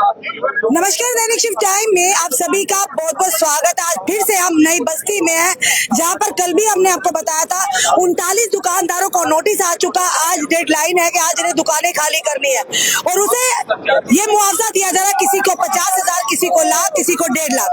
नमस्कार, दैनिक shift time में आप सभी का बहुत बहुत स्वागत। आज फिर से हम नई बस्ती में हैं, जहां पर कल भी हमने आपको बताया था 39 दुकानदारों को नोटिस आ चुका। आज डेडलाइन है कि आज इन्हें दुकानें खाली करनी है और उसे ये मुआवजा दिया जा रहा है, किसी को 50,000, किसी को लाख, किसी को 1.5 लाख।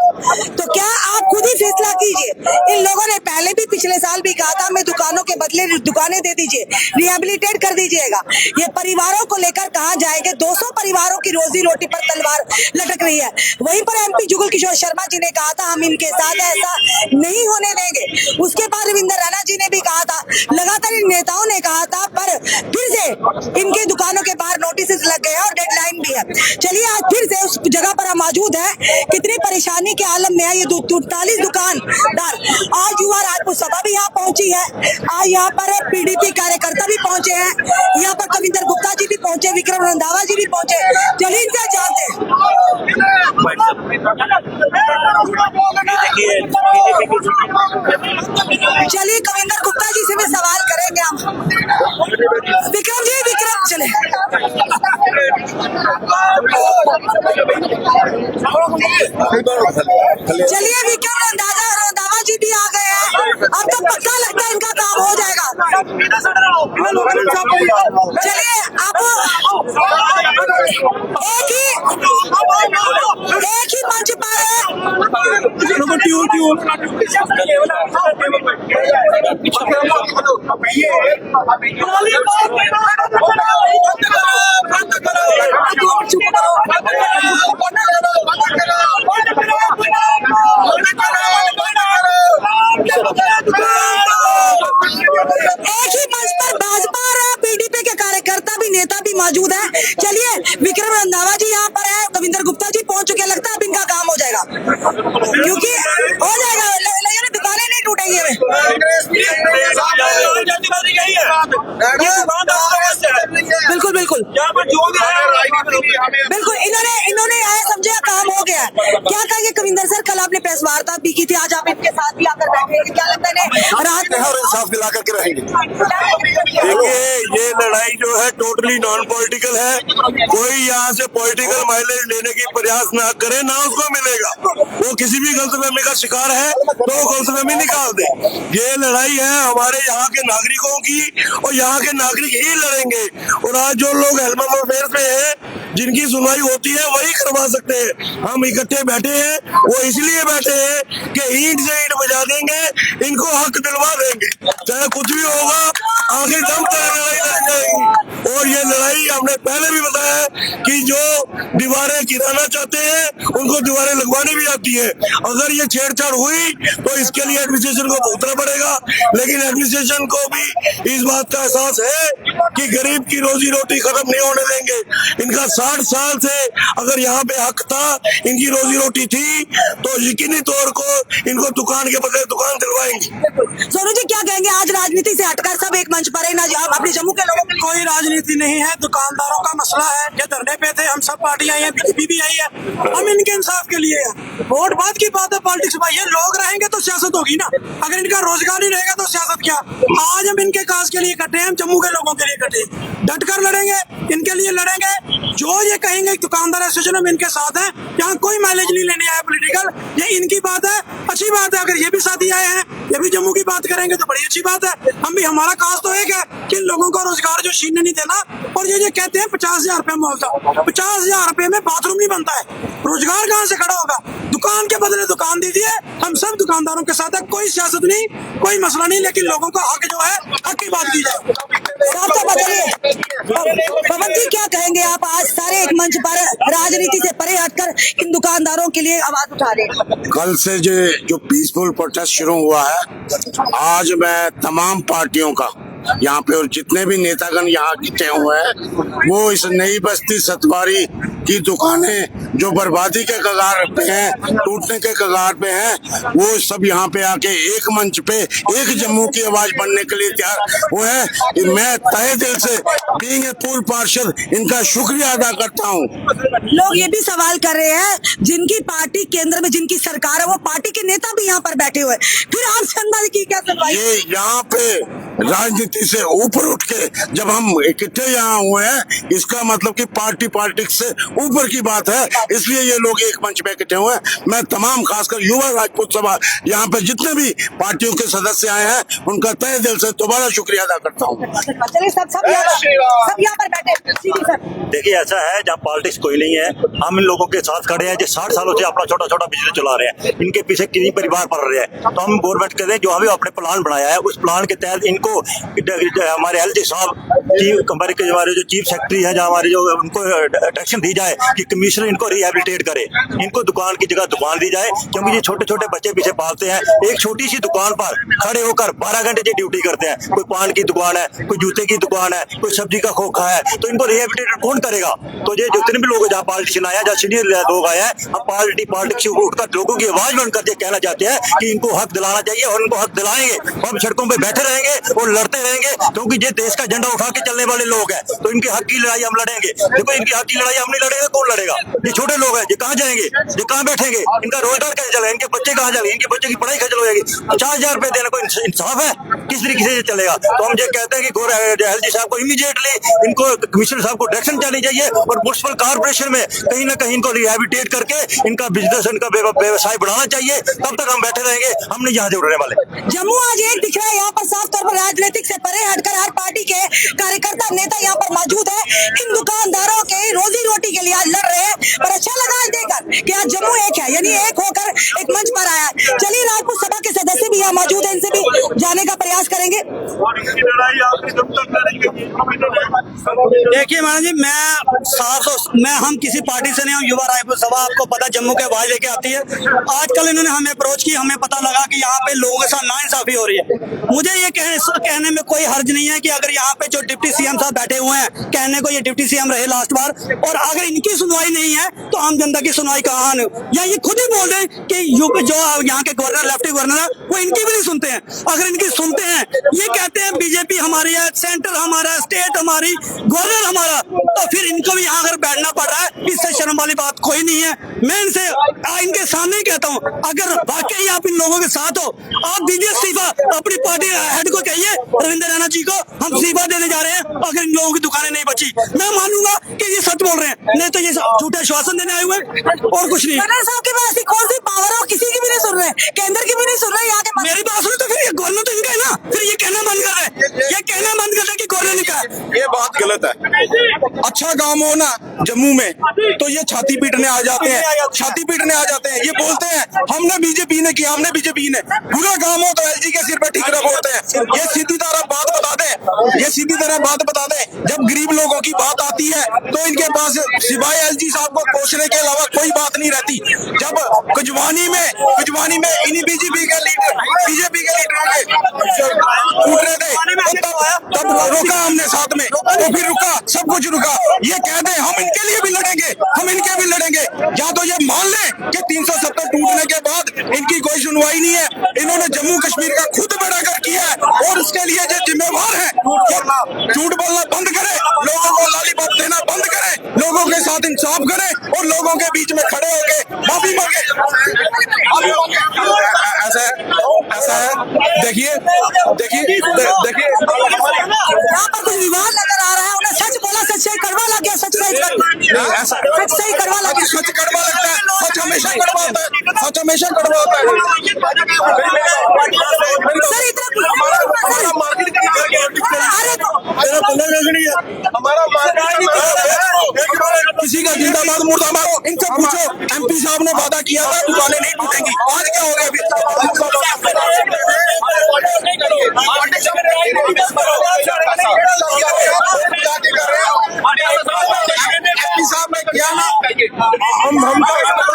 तो क्या आप खुद ही फैसला कीजिए। इन लोगों ने पहले भी पिछले साल भी कहा था हमें दुकानों के बदले दुकानें दे दीजिए, रिहेबिलिटेट कर दीजिएगा। ये परिवारों को लेकर कहाँ जाएंगे? 200 परिवारों की रोजी रोटी पर तलवार लटक रही है। वहीं पर एमपी जुगल किशोर शर्मा जी ने कहा था हम इनके साथ ऐसा नहीं होने देंगे। उसके बाद रविंद्र रैना जी ने भी कहा था, लगातार इन नेताओं ने कहा था, पर फिर से इनकी दुकानों के बाहर नोटिस लग गए और डेडलाइन भी है। चलिए आज फिर से उस जगह पर हम मौजूद है। कितनी परेशानी के आलम में है ये 43 दुकानदार। आज युवा राजपूत सभा भी यहाँ पहुंची है, आज यहाँ पर पीडीपी कार्यकर्ता भी पहुंचे हैं, यहाँ पर कविंदर गुप्ता जी भी पहुंचे, विक्रम रंधावा जी भी पहुंचे। चलिए इनसे जानते हैं। चलिए कविंदर गुप्ता जी से भी सवाल करेंगे हम। विक्रम जी, विक्रम चले। चलिए विक्रम रंधावा जी भी आ गए हैं। अब तो पक्का लगता है इनका काम हो जाएगा। चलिए आप एक ही मंच पर भाजपा और पीडीपी के कार्यकर्ता भी, नेता भी मौजूद है। चलिए विक्रम रंधावा जी यहाँ पर है, कविंदर गुप्ता जी पहुंच चुके। लगता है अब इनका काम हो जाएगा, क्योंकि हो जाएगा, दुकानें नहीं टूटेंगी। बिल्कुल बिल्कुल बिल्कुल, इन्होंने आया समझे काम हो गया। क्या कहेंगे कविंदर सर, कल आपने प्रेस वार्ता भी की थी, आज आप इनके साथ भी आकर बैठे, क्या लगता है राहत और इंसाफ दिला करके रहेंगे। देखिए ये लड़ाई जो है टोटली नॉन पॉलिटिकल है। कोई यहाँ से पॉलिटिकल माइलेज लेने की प्रयास ना करे, ना उसको मिलेगा। वो किसी भी गलतफहमी का शिकार है तो वो गलतफहमी निकाल दे। ये लड़ाई है हमारे यहाँ के नागरिकों की और यहाँ के नागरिक ही लड़ेंगे। और आज जो लोग हेलमेट अफेयर पे हैं, जिनकी सुनवाई होती है वही करवा सकते हैं। हम इकट्ठे बैठे हैं, वो इसलिए बैठे हैं कि ईंट से ईंट बजा देंगे, इनको हक दिलवा देंगे, चाहे कुछ भी होगा, आखिर दम तक लड़ाई लड़ जाएगी। और ये लड़ाई हमने पहले भी बताया कि जो दीवारें गिराना चाहते हैं उनको दीवारें लगवानी भी आती है। अगर ये छेड़छाड़ हुई तो इसके लिए एडमिनिस्ट्रेशन को भुगतना पड़ेगा, लेकिन एडमिनिस्ट्रेशन को भी इस बात का एहसास है कि गरीब की रोजी रोटी खत्म नहीं होने देंगे। इनका 60 साल से अगर यहाँ पे हक था, इनकी रोजी रोटी थी, तो यकीनी तौर को इनको दुकान के बदले दुकान दिलवाएंगे। सोनू जी क्या कहेंगे, आज राजनीति से हटकर सब एक मंच पर है ना, अपने जम्मू के लोगों की कोई राजनीति नहीं है, दुकानदारों का मसला है। ये धरने पे थे, हम सब पार्टियां आई है, बीजेपी भी आई है, हम इनके इंसाफ के लिए है। वोट बाद की बात है, पॉलिटिक्स में ये लोग रहेंगे तो सियासत होगी ना। अगर इनका रोजगार नहीं रहेगा तो सियासत क्या। आज हम इनके काज के लिए इकट्ठे हैं, हम जम्मू के लोगों के लिए इकट्ठे, डट कर लड़ेंगे, इनके लिए लड़ेंगे। जो ये कहेंगे दुकानदार एसोसिएशन हम इनके साथ हैं, यहाँ कोई माइलेज नहीं लेने आया पॉलिटिकल, ये इनकी बात है, अच्छी बात है। अगर ये भी साथी आए हैं, ये भी जम्मू की बात करेंगे तो बड़ी अच्छी बात है। हम भी, हमारा काज तो एक है कि लोगों को रोजगार जो छीनने नहीं देना। और ये कहते हैं 50,000 रुपए मुआवजा, 50,000 रुपए में बाथरूम नहीं बनता है, रोजगार कहाँ से खड़ा होगा। दुकान के बदले दुकान दीजिए, हम सब दुकानदारों के साथ है, कोई सियासत नहीं, कोई मसला नहीं, लेकिन लोगों का हक जो है, हक की बात की जाए। पवन जी क्या कहेंगे आप, आज सारे एक मंच पर राजनीति से परे हटकर इन दुकानदारों के लिए आवाज उठा रहे हैं। कल से जो पीसफुल प्रोटेस्ट शुरू हुआ है, आज मैं तमाम पार्टियों का यहाँ पे और जितने भी नेतागण यहाँ जुटे हुए हैं, वो इस नई बस्ती सतवारी की दुकानें जो बर्बादी के कगार पे हैं, टूटने के कगार पे हैं, वो सब यहाँ पे आके एक मंच पे एक जम्मू की आवाज बनने के लिए तैयार हुए हैं। मैं तहे दिल से बीइंग ए पूर्व पार्षद इनका शुक्रिया अदा करता हूँ। लोग ये भी सवाल कर रहे हैं, जिनकी पार्टी केंद्र में, जिनकी सरकार है, वो पार्टी के नेता भी यहाँ पर बैठे हुए, फिर आप चंदा की क्या सुनवाई? ये यहाँ पे राजनीति से ऊपर उठ के जब हम इकट्ठे यहाँ हुए हैं, इसका मतलब कि पार्टी पॉलिटिक्स से ऊपर की बात है, इसलिए ये लोग एक मंच पे इकट्ठे हुए हैं। मैं तमाम खासकर युवा राजपूत सभा यहाँ पे जितने भी पार्टियों के सदस्य आए हैं, उनका तहे दिल से दोबारा शुक्रिया अदा करता हूँ। चलिए सब यहाँ पर बैठे। सर देखिए, ऐसा है जहाँ पॉलिटिक्स कोई नहीं है, हम इन लोगों के साथ खड़े हैं जो 60 सालों से अपना छोटा छोटा बिजनेस चला रहे हैं। इनके पीछे कितनी परिवार पल रहे हैं, तो हम गवर्नमेंट के लिए जो हमें अपने प्लान बनाया है, उस प्लान के तहत इनको हमारे एलजी साहब हमारे जो चीफ सेक्रेटरी है, जहाँ हमारे जो उनको डायरेक्शन दी जाए कि कमिश्नर इनको रिहेबिलिटेट करे, इनको दुकान की जगह दुकान दी जाए, क्योंकि ये छोटे छोटे बच्चे पीछे पालते हैं। एक छोटी सी दुकान पर खड़े होकर 12 घंटे की ड्यूटी करते हैं। कोई पान की दुकान है, कोई जूते की दुकान है, कोई सब्जी का खोखा है, तो इनको रिहेबिलिटेट कौन करेगा? तो ये जितने भी लोग जहाँ पॉलिटिशियन आए, जहाँ सीनियर लोग आए हैं, अब पॉलिटिक्स से उठकर लोगों की आवाज बनकर ये कहना चाहते हैं कि इनको हक दिलाना चाहिए और इनको हक दिलाएंगे। हम सड़कों पे बैठे रहेंगे और लड़ते रहेंगे, क्योंकि ये देश का झंडा उठा के चलने वाले लोग हैं, तो इनके हक की लड़ाई हम लड़ेंगे। देखो, इनकी हक की लड़ाई हम नहीं लड़ेंगे, कौन लड़ेगा? ये छोटे लोग हैं, ये कहाँ जाएंगे, ये कहाँ बैठेंगे, इनका रोजगार कैसे चलेगा, इनके बच्चे कहाँ जाएंगे, इनके बच्चे की पढ़ाई कैसे होगी? 50,000 रुपए देना कोई इंसाफ है? किस तरीके से चलेगा? तो हम ये कहते हैं कि एलजी साहब को इमीडिएटली इनको कमिश्नर साहब को डायरेक्शन जानी चाहिए और म्युनिसिपल कॉर्पोरेशन में कहीं ना कहीं इनको रिहेबिलिटेट करके इनका बिजनेस, इनका व्यवसाय बढ़ाना चाहिए। तब तक हम बैठे रहेंगे, हम नहीं यहाँ से उड़ने वाले। जम्मू आज एक दिख रहा है, यहाँ पर साफ तौर पर राजनीतिक से परे हटकर हर पार्टी के कार्यकर्ता नेता यहाँ पर मौजूद है। इन दुकानदारों के रोजी रोटी के लिए आज लड़ रहे हैं, पर अच्छा लगा आज देखकर कि आज जम्मू एक है, यानी एक होकर एक मंच पर आया है। चलिए, राजपूत सभा के सदस्य भी यहाँ मौजूद है, इनसे भी जाने का प्रयास करेंगे। देखिए मैडम जी, हम किसी पार्टी से नहीं, हम युवा राजपूत सभा, आपको पता जम्मू के आवाज लेके आती है। आजकल इन्होंने हमें अप्रोच की, हमें पता लगा कि यहाँ पे लोगों के साथ नाइंसाफी हो रही है। मुझे ये कहने में कोई हर्ज नहीं है कि अगर यहाँ पे जो डिप्टी सीएम साहब बैठे हुए हैं, कहने को ये डिप्टी सीएम रहे लास्ट बार, और अगर इनकी सुनवाई नहीं है तो आम जनता की सुनवाई कहाँ है? या ये खुद ही बोल रहे हैं कि जो यहाँ के गवर्नर, लेफ्टी गवर्नर है, वो इनकी भी नहीं सुनते हैं। अगर इनकी सुनते हैं, ये कहते हैं बीजेपी हमारी है, सेंटर हमारा, स्टेट हमारी, गवर्नर हमारा, तो फिर इनको भी यहाँ अगर बैठना पड़ रहा है, इससे शर्म वाली बात कोई नहीं है। मैं इनके सामने ही कहता हूँ, अगर वाकई आप इन लोगों के साथ हो, आप दीजिए इस्तीफा, अपनी पार्टी हेड को कहिए, रविंद्र रैना जी को, हम इस्तीफा देने जा रहे हैं। अगर इन लोगों की दुकानें नहीं बची, मैं मानूंगा कि ये सच बोल रहे हैं, नहीं तो ये झूठे आश्वासन देने आए हुए और कुछ नहीं। साहब के पास कौन सी पावर है? किसी की भी नहीं सुन रहे, केंद्र की भी नहीं सुन रहे। यहाँ के मेरी बात सुनो, तो फिर ये गवर्नर तो इनका है ना, फिर ये कहना बंद कर रहे हैं, ये कहना बंद कर रहे हैं कि गवर्नर ने कहा। ये बात गलत है। अच्छा काम हो ना जम्मू में, तो ये छाती पीटने आ जाते हैं, छाती पीटने आ जाते हैं। ये बोलते हैं हमने बीजेपी ने किया, हमने बीजेपी ने। बुरा काम हो तो एलजी के सिर पे ठीकरा फोड़ते हैं। ये सीधी तरह बात बता दें, ये सीधी तरह बात बता दें। जब गरीब लोगों की बात आती है तो इनके पास सिवाय एलजी साहब को कोसने के अलावा कोई बात नहीं रहती। जब कुजवानी में इन्हीं बीजेपी के लीडर टूट रहे थे, तब रुका हमने साथ में, तो फिर रुका, सब कुछ रुका। ये कह दें हम इनके लिए भी लड़ेंगे, हम इनके भी लड़ेंगे, या तो ये मान लें कि 370 टूटने के बाद इनकी कोई सुनवाई नहीं है। इन्होंने जम्मू कश्मीर का खुद बेड़ा कर किया है और इसके लिए जो जिम्मेवार है, झूठ बोलना बंद करे, लोगों को लॉलीपॉप देना बंद करे, लोगों के साथ इंसाफ करे और लोगों के बीच में खड़े होके माफी मांगे। ऐसा है, देखिए यहाँ पर कुछ विवाद नजर आ रहा है। उन्हें सच बोला, सच सही कड़वा लग गया, सच सही कड़वा लग गया। सच कड़वा लगता है, सच हमेशा कड़वा होता है, सच हमेशा कड़वा होता है। सर इतना मार्केट किसी का जिंदाबाद मुर्दाबाद, इनसे पूछो। एमपी साहब ने वादा किया था दुकानें नहीं टूटेंगी, आज क्या हो गया?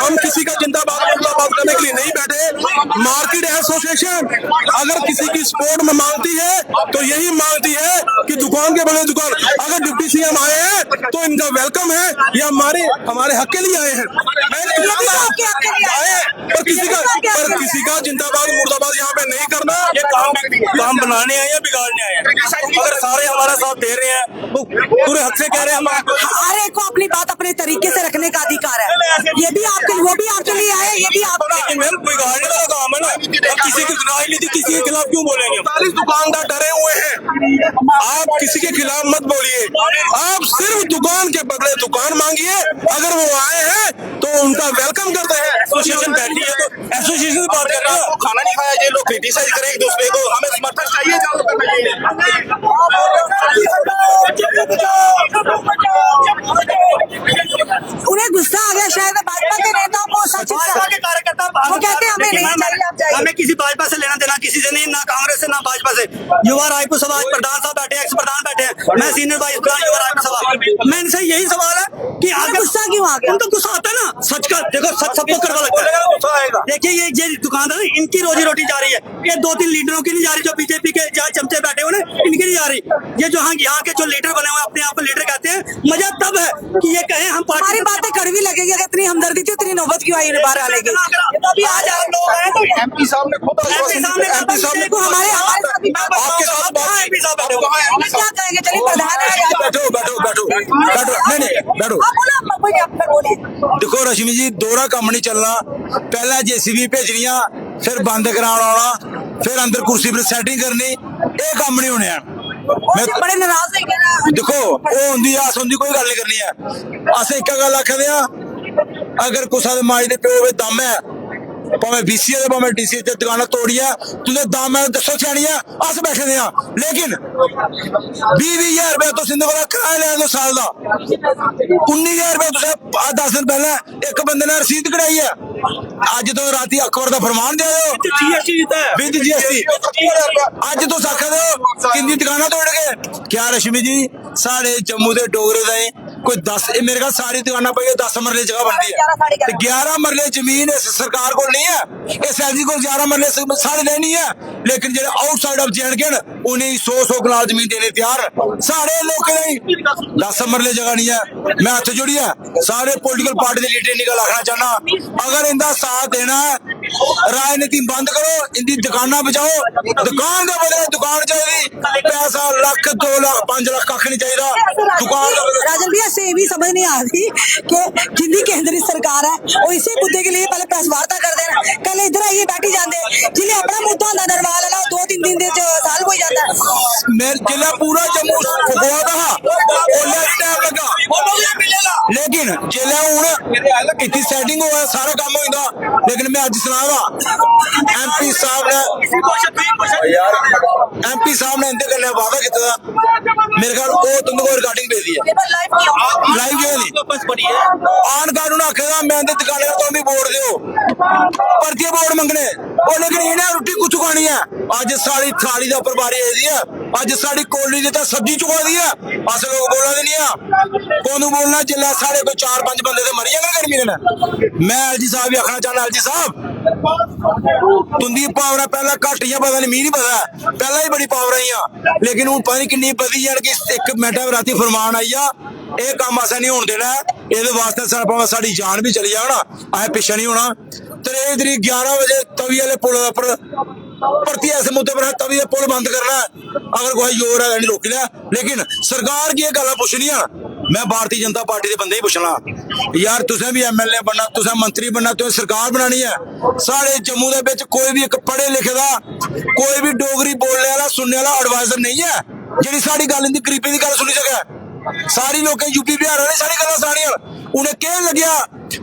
हम किसी का जिंदाबाद मुर्दाबाद करने के लिए नहीं बैठे। मार्केट एसोसिएशन अगर किसी की सपोर्ट में मांगती है तो यही मांगती है कि दुकान के बगैर दुकान। अगर डिप्टी सीएम आए हैं तो इनका वेलकम है, ये हमारे हक के लिए आए हैं। पर किसी का जिंदाबाद मुर्दाबाद यहाँ पे नहीं करना। ये काम बनाने आए या बिगाड़ने आए हैं? अगर सारे हमारा साथ दे रहे हैं तो पूरे हक से कह रहे हैं हम हर एक को अपनी बात अपने तरीके से रखने का अधिकार है। ये भी आपके, वो भी आपके लिए है, ये भी आपका है। मैम बिगाड़ने वाला काम है ना, अब किसी की राजनीति किसी के खिलाफ क्यों बोलेंगे? 40 दुकानदार डरे हुए हैं, आप किसी के खिलाफ मत बोलिए, आप सिर्फ दुकान के बदले दुकान मांगिए। अगर वो आए हैं तो उनका वेलकम करते हैं। एसोसिएशन बैठी है तो एसोसिएशन से बात कर रहे हैं। खाना नहीं खाया, ये लोग क्रिटिसाइज करें एक दूसरे को, हमें समर्थन चाहिए। उन्हें गुस्सा आ गया शायद भाजपा के नेताओं को, सच के कार्यकर्ता वो कहते हैं हमें नहीं चाहिए, आप जाइए। हमें किसी भाजपा से लेना देना किसी से नहीं, ना कांग्रेस से ना भाजपा से। युवा रायपुर सभा आज प्रधान साहब बैठे, एक्स प्रधान बैठे हैं, मैं सीनियर वाइस प्रधान युवा रायपुर सभा। मैं इनसे यही सवाल है कि आगे गुस्सा क्यों आ गया? उनको गुस्सा आता है ना, सच का देखो, सच सबको करवा लगता है। देखिए ये दुकानदार है, इनकी रोजी रोटी जा रही है, ये 2-3 लीडरों की नहीं जा रही, जो बीजेपी के जहाँ चमचे बैठे हुए ना, इनकी नहीं जा रही। ये जो यहाँ के जो लीडर बने हुए अपने आप को लीडर कहते हैं, मजा तब है कि ये कहें हम हमारी बातें कड़वी लगेगी, अगर इतनी हमदर्दी थी उतनी नौबत क्यों आई बाहर आने की? तो अभी आज आप लोग हैं तो एमपी साहब ने खुद एमपी साहब ने हमारे आपके साथ बात एमपी साहब बैठे हुए हैं। हम क्या कहेंगे? चलिए प्रधान है, बैठो बैठो बैठो बैठो, नहीं बैठो। आप बोलो, कोई आप फिर बोलिए। देखो रश्मि जी, दोहरा काम नहीं चलना। पहला जेसीबी भेजनिया, फिर बंद कराना आना, फिर अंदर कुर्सी पर सैटिंग करनी, ये काम नहीं होने। मैं बड़े नाराज है क्या? देखो वो होंदी आस होंदी, कोई गल नहीं करनी है। असें एक गल आखदे आ, अगर कुसा दे माई दे प्यो दे दम है, भावें बीसी दे भावें डीसी ते दुकाना तोड़िया, तुंदे दम है दसो छानिया, अस बैठे दे आ। लेकिन 20,000 रुपया तुस इंदे कोला किराया लै दो साल दा, 19,000 रुपया तुसें 10 दिन पहले एक बंदे ने रसीद कढ़ाई है। अज तो राती अकबर दा फरमान दे दो विद जीएसटी, अज तुस आखा दो किंदी दुकाना तोड़ गए। क्या रश्मि जी, साढ़े जम्मू दे डोगरे दे कोई 10, मेरे ख्याल सारी दुकाना पाइए 10 मरले जगह बनती है, 11 मरले जमीन इस सरकार को नहीं है, इस एलजी को 11 मरले साढ़े लेनी है। लेकिन जो आउटसाइड ऑफ जेएंडके उन्हें 100 कनाल जमीन देने तैयार, सारे लोग 10 मरले जगह नहीं है। मैं हथ जोड़ी है सारे पोलिटिकल पार्टी के लीडर निकल आखना चाहना, अगर इनका साथ देना है, राजनीति बंद करो, इनकी दुकाना बचाओ। दुकान का बदले दुकान चाहिए, पैसा लाख 2 लाख 5 लाख कख नहीं चाहिए दुकान का। राजन भैया से भी समझ नहीं आ रही कि जिंदी केंद्रीय सरकार है वो इसी मुद्दे के लिए पहले प्रेस वार्ता कर देना, कल इधर आइए बैठी जाते, जिन्हें अपना मुद्दा होता नरवाल वाला 2-3 दिन दे साल हो जाता है। मैं जिला पूरा जम्मू फुकवा था, ओले भी टाइम लगा, लेकिन जिला हूं इतनी सेटिंग हुआ सारा काम होगा। लेकिन मैं अज सुनावा एमपी साहब ने इंदे कन्नै वादा किया, मेरे ख्याल वो तुंदे को रिकॉर्डिंग भेजी है लाइव क्यों नहीं आन कानून आखेगा, मैं इंदे दुकाने का तुम भी बोर्ड दो परतिया बोर्ड मंगने और, लेकिन इन्हें रुट्टी कुछ चुकानी है। अज साड़ी थाली के उपर बारी आई है, अज साड़ी कोली ने तो सब्जी चुका दी है, अस लोग बोलना नहीं है कोनू बोलना जिला साढ़े कोई 4-5 बंदे तो मरी जाएंगे गर्मी ने। मैं एलजी साहब भी आखना चाहना, एलजी साहब तुंदी पावर पहला घट ही पता नहीं, मी नहीं पता पहला ही बड़ी पावर आई, लेकिन हूं पता नहीं किन्नी बधी जान कि 1 मिनट राती फरमान आई आ, ये काम असें नहीं होने देना। ये वास्ते साड़ी जान भी चली जाओ ना, असें पिछे नहीं होना। 3 तरीक 11 बजे तवी वाले पुल पर भर्ती ऐसे मुद्दे पर तवी का पुल बंद करना है, अगर कोई जोर है नहीं रोकी लिया। लेकिन सरकार की गल पुछनिया, मैं भारतीय जनता पार्टी के बंदे ही पुछना यार, तुसें भी एमएलए बनना, तुसें मंत्री बनना, तुसें सरकार बनानी है। साढ़े जम्मू के विच कोई भी एक पढ़े लिखे दा, कोई भी डोगरी बोलने वाला सुनने वाला एडवाइजर नहीं है जिहड़ी साडी गल इंदी गरीबी की गल सुनी सके। सारी लोग यूपी बिहार ने सारी गल्लां सुनियां, उन्हें कह लग्या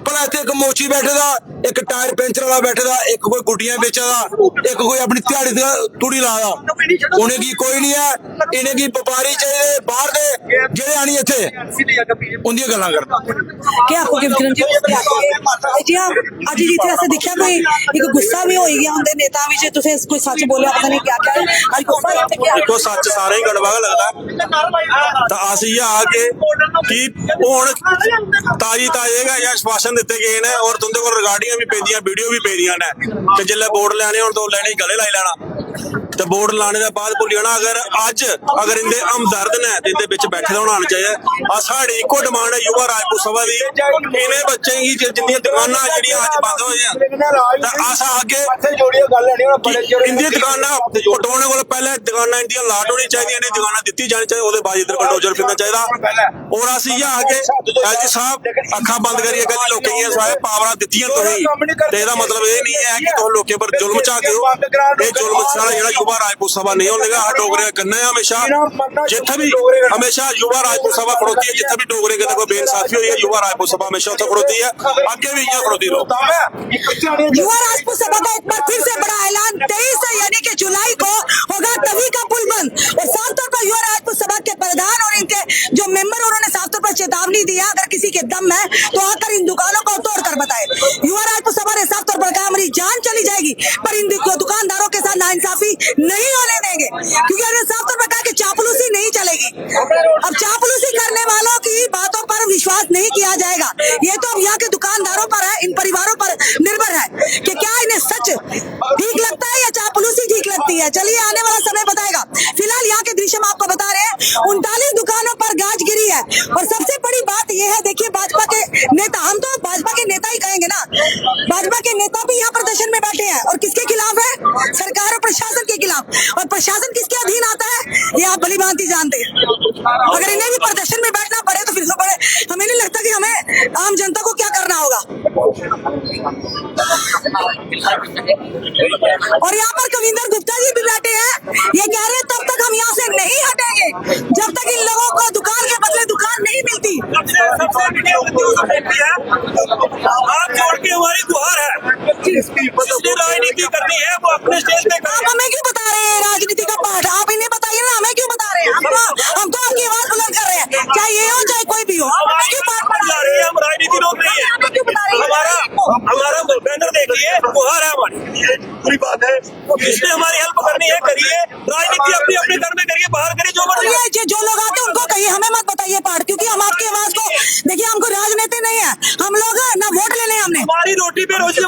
भला इत्थे एक मोची बैठे दा, एक टायर पेंचर वाला बैठे दा, एक कोई गुड्डियां बेचा दा, एक कोई अपनी दिहाड़ी तूड़ी ला दा। उन्हें की कोई नहीं है, इन्हें की व्यापारी चाहिए बाहर दे जेड़े आनी इत्थे उंदियां गल्लां करदा। क्या आपको किरण जी अज जिथे असें दिखा कोई एक गुस्सा भी हो गया उनके नेता विच, तुसें कोई सच बोलिया पता नहीं क्या क्या अज गुस्सा देखो सच सारे ही गड़बड़ लगता तो अस ये आके कि हुण ताजी का या आश्वासन दिते गए ने और तुंदे कोल रिकॉर्डिंगां भी पेदियां वीडियो भी पेदियां ने कि जिल्ले वोट लैने होण तो लैने गले लाई लैना। ਤੇ ਬੋਰਡ ਲਾਣੇ ਦੇ ਬਾਅਦ ਭੁੱਲ ਜਾਣਾ ਅਗਰ ਇਹਦੇ ਹਮਦਰਦ ਨੇ ਤੇ ਇਹਦੇ ਵਿੱਚ ਬੈਠੇ ਹੋਣਾ ਚਾਹੀਦਾ ਆ ਸਾਡੀ ਇੱਕੋ ਡਿਮਾਂਡ ਹੈ ਯੁਵਾ ਰਾਜਪੂਤ ਸਭਾ ਦੀ ਇਵੇਂ ਬੱਚੇ ਹੀ ਜਿੰਨੀਆਂ ਦੁਕਾਨਾਂ ਜਿਹੜੀਆਂ ਅੱਜ ਬੰਦ ਹੋਈਆਂ ਤਾਂ ਆਸਾ ਅੱਗੇ ਇੰਦੀਆਂ ਦੁਕਾਨਾਂ ਪਟਾਉਣੇ ਕੋਲ ਪਹਿਲੇ ਦੁਕਾਨਾਂ ਇੰਡੀਆਂ ਲਾਟ ਹੋਣੀ ਚਾਹੀਦੀਆਂ ਨੇ ਦੁਕਾਨਾਂ ਦਿੱਤੀ ਜਾਣੀ ਚਾਹੀਦੀ ਉਹਦੇ ਬਾਅਦ ਇੱਧਰ ਕੰਡੋਜਰ ਫਿਰਨਾ ਚਾਹੀਦਾ ਔਰ ਅਸੀਂ ਇਹ ਆ ਕੇ ਐਲਜੀ ਸਾਹਿਬ ਅੱਖਾਂ ਬੰਦ ਕਰੀਏ ਕਿ ਲੋਕਾਂ ਦੀਆਂ ਸਾਰੇ ਪਾਵਰਾਂ ਦਿੱਤੀਆਂ ਤੁਸੀਂ ਤੇ ਇਹਦਾ ਮਤਲਬ ਇਹ ਨਹੀਂ ਹੈ ਕਿ ਤੁਸੀਂ ਲੋਕਾਂ ਪਰ ਜ਼ੁਲਮ ਚਾਹ ਕੇ ਇਹ ਜ਼ੁਲਮ ਸਾਰਾ ਜਿਹੜਾ युवा राजपूत सभा नहीं होगा डोगरे करना है हमेशा जिथे भी हमेशा युवा राजपूत सभा खड़ोती है जिथे भी डोगरे के कोई बेइंसाफी हुई है युवा राजपूत सभा हमेशा उत्थे खड़ोती है आगे भी यहाँ खड़ोती रहो। युवा राजपूत सभा का एक बार फिर से बड़ा ऐलान 23 यानी कि जुलाई को होगा तभी का पुल बंद और साफ तौर पर युवा राजपूत सभा के प्रधान और इनके जो मेंबर उन्होंने साफ तौर पर चेतावनी दिया अगर किसी के दम है तो आकर इन दुकानों को तोड़ कर बताए। युवा राजपूत सभा ने साफ तौर पर कहा हमारी जान चली जाएगी पर इन दुकानदारों के साथ नाइंसाफी नहीं होने देंगे क्योंकि उन्होंने साफ तौर पर कहा कि चापलूसी नहीं चलेगी। अब चापलूसी करने वालों की बातों पर विश्वास नहीं किया जाएगा। ये तो अब यहाँ के दुकानदारों पर है इन परिवारों पर निर्भर है कि क्या इन्हें सच ठीक लगता है या चापलूसी ठीक लगती है। चलिए आने वाला समय बताएगा। फिलहाल यहाँ के दृश्य हम आपको बता रहे हैं 39 दुकानों पर गाज गिरी है और सबसे बड़ी बात यह है देखिए भाजपा के नेता हम तो भाजपा के नेता ही कहेंगे ना भाजपा के नेता भी यहाँ प्रदर्शन में बैठे हैं और किसके खिलाफ है सरकार और प्रशासन के खिलाफ और प्रशासन किसके अधीन आता है ये आप भली भांति जानते हैं। अगर इन्हें भी प्रदर्शन में बैठना पड़े तो फिर तो पड़े हमें नहीं लगता कि हमें आम जनता को क्या करना होगा। और यहाँ पर कविंदर गुप्ता जी भी बैठे हैं ये कह रहे हैं तब तक हम यहाँ से नहीं हटेंगे जब तक इन लोगों को दुकान के बदले दुकान नहीं मिलती। हाथ जोड़ के हमारी गुहार है जिसने राजनीति करनी है वो अपने स्टेज पे आप हमें क्यों बता रहे हैं राजनीति का पाठ आप इन्हें बताइए ना हमें क्यों बता रहे हैं हम तो आपकी आवाज बुलंद कर रहे हैं चाहे ये हो चाहे कोई भी हो हमें क्यों पाठ बता रहे हैं हम राजनीति रोक रही है हमें क्यों बता रहे हैं हमारा बैनर देखिए गुहार है हमारी पूरी बात है जिसने हमारी हेल्प करनी है करिए राजनीति अपनी अपने घर में करिए बाहर करिए जो मर्जी जो लोग आते हैं उनको कहिए हमें मत बताइए पाठ क्योंकि हम आपकी आवाज को देखिए हमको राजनीति नहीं है हम लोग ना वोट लेने हमने हमारी रोटी पे रोटी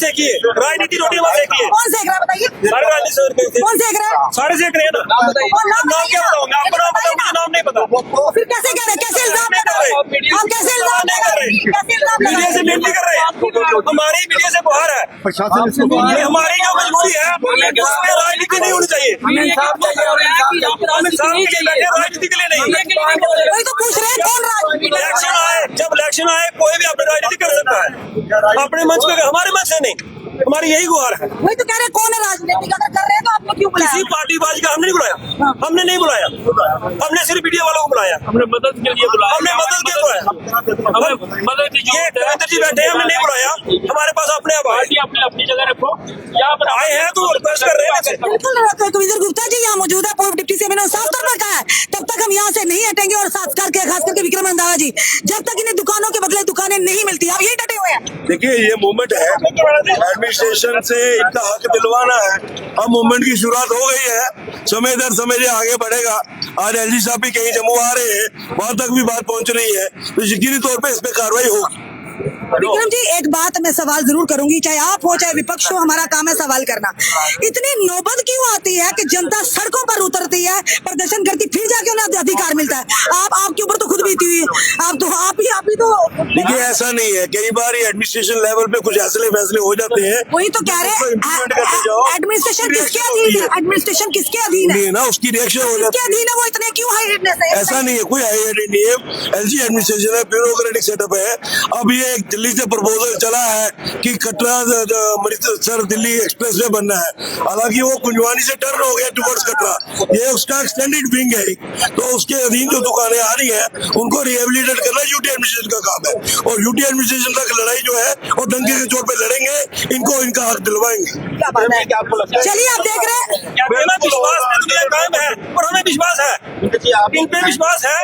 सेकिए राजनीति रोटी मत सेकिए कौन सेक रहा है बताइए सारे राजनीति कौन सेक रहा है सारे सेक रहे हैं ना नाम क्या बताऊँ मैं आपको नाम बताऊँ मुझे नाम नहीं पता फिर कैसे कह रहे हैं कैसे इल्जाम लगा रहे हैं हम कैसे इल्जाम नहीं कर रहे कैसे इल्जाम लगा मीडिया से बेनती कर रहे हैं हमारी मीडिया से बाहर है हमारी जो मजबूरी है उसमें राजनीति नहीं होनी चाहिए हम इंसाफ के लिए बैठे राजनीति के लिए नहीं वही तो पूछ रहे हैं कौन राजनीति इलेक्शन आए जब इलेक्शन आए कोई भी अपनी राजनीति कर सकता है अपने मंच पे हमारे मंच से नहीं हमारी यही गुहार है वही तो कह रहे हैं कौन है राजनीति अगर कर रहे हैं तो आपने क्यों बुलाया किसी पार्टीबाजी का हमने नहीं बुलाया हमने नहीं बुलाया हमने सिर्फ मीडिया वालों को बुलाया हमने मदद के लिए बुलाया हमने मदद के बुलाया मदद की ये कविंदर जी बैठे हैं हमने नहीं बुलाया हमारे पास अपने आप आए पार्टी अपने अपनी जगह रखो यहाँ पर आए हैं तो रिक्वेस्ट कर रहे हैं बिल्कुल कविंदर गुप्ता जी यहाँ मौजूद है पूर्व डिप्टी सीएम ने साफ तौर पर कहा है तब तक हम यहाँ से नहीं हटेंगे और खास करके विक्रम रंधावा जी जब तक इन्हें दुकानों के बदले दुकानें नहीं मिलती आप यही डटे हुए हैं। देखिए ये मूवमेंट है एडमिनिस्ट्रेशन से इनका हक दिलवाना है अब मूवमेंट की शुरुआत हो गई है समय दर समय ये आगे बढ़ेगा। आज एलजी साहब भी कहीं जम्मू आ रहे हैं वहां तक भी बात पहुंच रही है तो यकीनी तौर पे इस पे कार्रवाई होगी। विक्रम जी एक बात मैं सवाल जरूर करूंगी चाहे आप हो चाहे विपक्ष हो हमारा काम है सवाल करना इतनी नौबत क्यों आती है कि जनता सड़कों पर उतरती है प्रदर्शन करती फिर जाके उन्हें अधिकार मिलता है आपके ऊपर तो खुद बीती हुई है आप ही तो देखिए ऐसा नहीं है कई बार एडमिनिस्ट्रेशन लेवल पे कुछ ऐसे फैसले हो जाते हैं वही तो कह रहे हैं एडमिनिस्ट्रेशन किसके अधीन है एडमिनिस्ट्रेशन किसके अधीन है ना उसकी रिएक्शन हो किसके अधीन है वो इतने क्यों हाई रेटनेस है ऐसा नहीं है कोई हाई रेटेड नहीं है एलजी एडमिनिस्ट्रेशन है ब्यूरोक्रेटिक सेटअप है। अब ये दिल्ली से प्रपोजल चला है कि कटरा अमृतसर दिल्ली एक्सप्रेस वे बनना है हालांकि वो कुंजवानी से टर्न हो गया टुवर्ड्स कटरा ये उसका एक्सटेंडेड विंग है तो उसके अधीन जो दुकानें आ रही हैं उनको रिहेबिलिटेट करना यूटी एडमिनिस्ट्रेशन का काम है और यूटी एडमिनिस्ट्रेशन तक लड़ाई जो है वो डंके के जोर पे लड़ेंगे इनको इनका हक दिलवाएंगे। चलिए आप देख रहे हैं विश्वास कायम है और हमें विश्वास है इन पे विश्वास है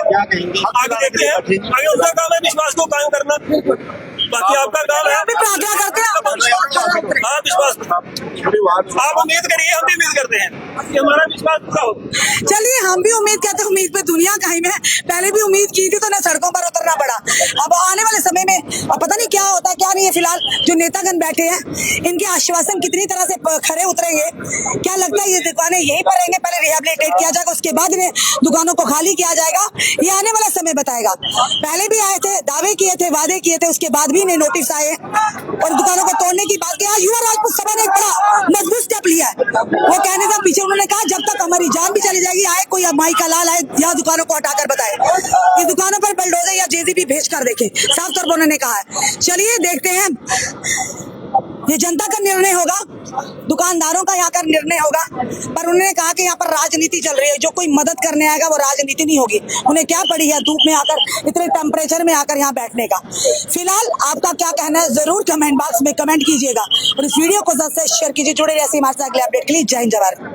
आगे देखते हैं आगे उनका काम है विश्वास को कायम करना बाकी आपका काम है। आप भी प्रार्थना करते हैं। हाँ, विश्वास आप उम्मीद करिए, हम भी उम्मीद करते हैं कि हमारा विश्वास पूरा हो। चलिए हम भी उम्मीद करते हैं, उम्मीद पे दुनिया कायम है। पहले भी उम्मीद की थी तो ना सड़कों पर उतरना पड़ा। अब आने वाले समय में अब पता नहीं क्या होता है क्या नहीं है। फिलहाल जो नेतागण बैठे हैं इनके आश्वासन कितनी तरह से खरे उतरेंगे, क्या लगता है ये दुकानें यहीं पर रहेंगे, पहले रिहेबिलिटेट किया जाएगा उसके बाद इन्हें दुकानों को खाली किया जाएगा, ये आने वाला समय बताएगा। पहले भी आए थे, दावे किए थे, वादे किए थे, उसके बाद भी इन्हें नोटिस आए और दुकानों को तोड़ने की बात की। आज युवा राजपूत सभा ने एक बड़ा मजबूत स्टेप लिया है। वो कहने से पीछे उन्होंने कहा जब तक हमारी जान भी चली जाएगी, आए कोई माई का लाल आए यहाँ दुकानों को हटाकर बताए, ये दुकानों पर बुलडोजर या जेसीबी भेज कर देखे, साफ तौर पर उन्होंने कहा है। चलिए देखते हैं, ये जनता का निर्णय होगा, दुकानदारों का यहाँ का निर्णय होगा। पर उन्होंने कहा कि यहाँ पर राजनीति चल रही है, जो कोई मदद करने आएगा वो राजनीति नहीं होगी। उन्हें क्या पड़ी है धूप में आकर, इतने टेम्परेचर में आकर यहाँ बैठने का। फिलहाल आपका क्या कहना है जरूर कमेंट बॉक्स में कमेंट कीजिएगा और इस वीडियो को ज्यादा से शेयर कीजिए। जुड़े रहिए हमारे साथ अगले अपडेट के लिए। जय हिंद जवाहर।